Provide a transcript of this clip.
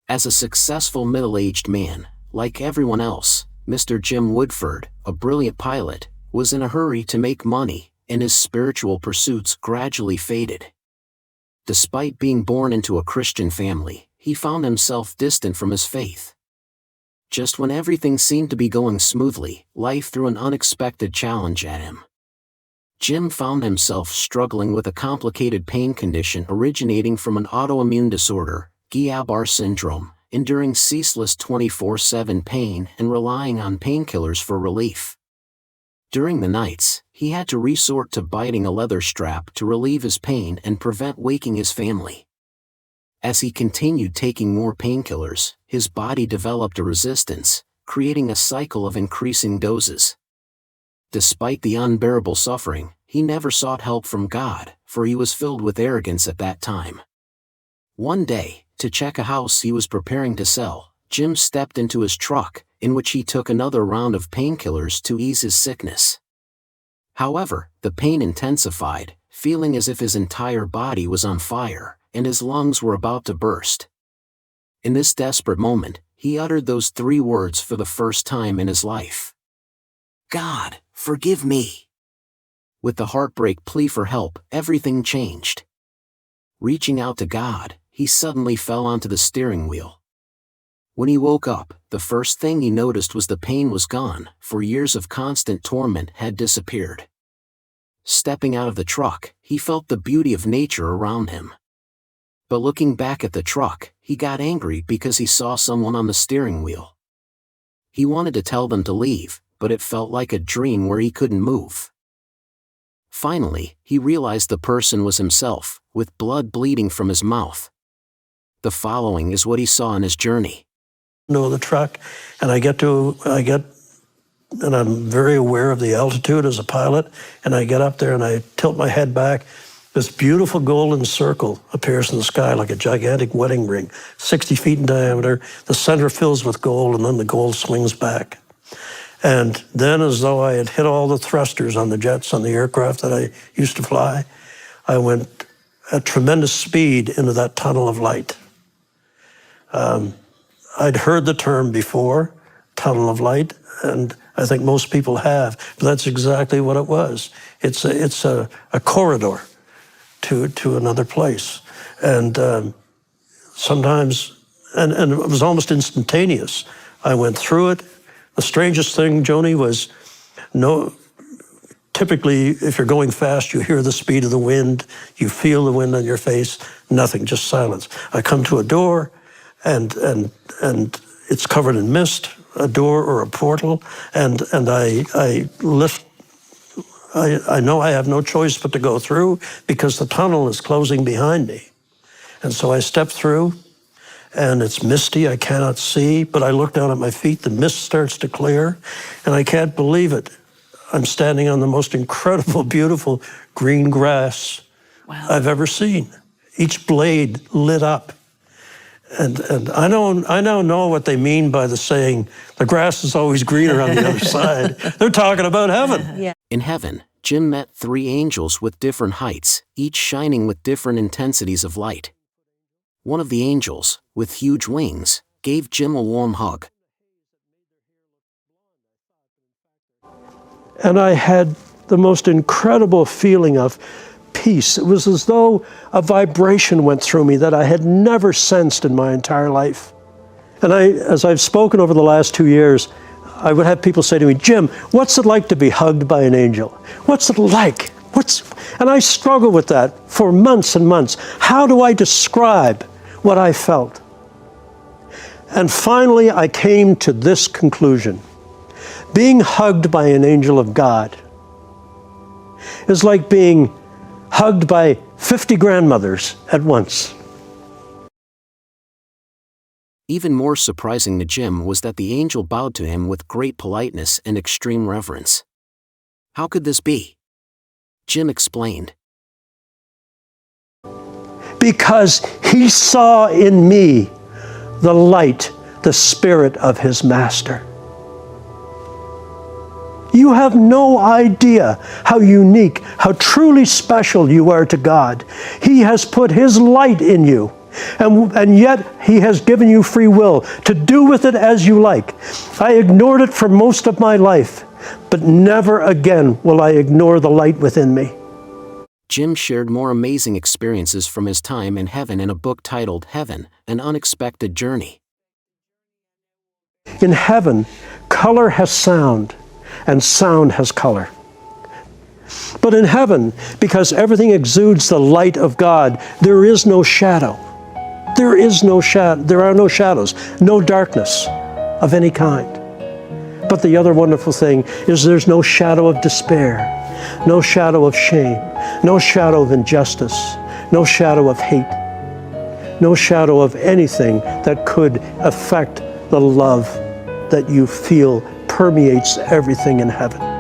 As a successful middle-aged man, like everyone else, Mr. Jim Woodford, a brilliant pilot, was in a hurry to make money, and his spiritual pursuits gradually faded. Despite being born into a Christian family, he found himself distant from his faith. Just when everything seemed to be going smoothly, life threw an unexpected challenge at him. Jim found himself struggling with a complicated pain condition originating from an autoimmune disorder, Guillain-Barré syndrome, enduring ceaseless 24/7 pain and relying on painkillers for relief. During the nights, he had to resort to biting a leather strap to relieve his pain and prevent waking his family. As he continued taking more painkillers, his body developed a resistance, creating a cycle of increasing doses. Despite the unbearable suffering, he never sought help from God, for he was filled with arrogance at that time. One day, to check a house he was preparing to sell, Jim stepped into his truck, in which he took another round of painkillers to ease his sickness. However, the pain intensified, feeling as if his entire body was on fire, and his lungs were about to burst. In this desperate moment, he uttered those 3 words for the first time in his life. "God, forgive me." With the heartbreak plea for help, everything changed. Reaching out to God, he suddenly fell onto the steering wheel. When he woke up, the first thing he noticed was the pain was gone, for years of constant torment had disappeared. Stepping out of the truck, he felt the beauty of nature around him. But looking back at the truck, he got angry because he saw someone on the steering wheel. He wanted to tell them to leave, but it felt like a dream where he couldn't move. Finally, he realized the person was himself, with blood bleeding from his mouth. The following is what he saw in his journey. The truck, and and I'm very aware of the altitude as a pilot, and I get up there and I tilt my head back. This beautiful golden circle appears in the sky like a gigantic wedding ring, 60 feet in diameter. The center fills with gold, and then the gold swings back. And then, as though I had hit all the thrusters on the jets on the aircraft that I used to fly, I went at tremendous speed into that tunnel of light. I'd heard the term before, tunnel of light, and I think most people have, but that's exactly what it was. It's a corridor to another place. And sometimes, and it was almost instantaneous. I went through it. The strangest thing, Joni, was typically, if you're going fast, you hear the speed of the wind, you feel the wind on your face, nothing, just silence. I come to a door, and it's covered in mist, a door or a portal, and I lift. I know I have no choice but to go through because the tunnel is closing behind me. And so I step through, and it's misty, I cannot see, but I look down at my feet, the mist starts to clear, and I can't believe it. I'm standing on the most incredible, beautiful green grass I've ever seen. Each blade lit up. And I now know what they mean by the saying, the grass is always greener on the other side. They're talking about heaven. Yeah. In heaven, Jim met 3 angels with different heights, each shining with different intensities of light. One of the angels, with huge wings, gave Jim a warm hug. And I had the most incredible feeling of peace. It was as though a vibration went through me that I had never sensed in my entire life. And as I've spoken over the last 2 years, I would have people say to me, "Jim, what's it like to be hugged by an angel? What's it like? And I struggled with that for months and months. How do I describe what I felt? And finally, I came to this conclusion. Being hugged by an angel of God is like being hugged by 50 grandmothers at once. Even more surprising to Jim was that the angel bowed to him with great politeness and extreme reverence. How could this be? Jim explained. Because he saw in me the light, the spirit of his master. You have no idea how unique, how truly special you are to God. He has put his light in you. And yet he has given you free will to do with it as you like. I ignored it for most of my life, but never again will I ignore the light within me. Jim shared more amazing experiences from his time in heaven in a book titled Heaven, An Unexpected Journey. In heaven, color has sound, and sound has color. But in heaven, because everything exudes the light of God, there is no shadow. There are no shadows, no darkness of any kind. But the other wonderful thing is there's no shadow of despair, no shadow of shame, no shadow of injustice, no shadow of hate, no shadow of anything that could affect the love that you feel permeates everything in heaven.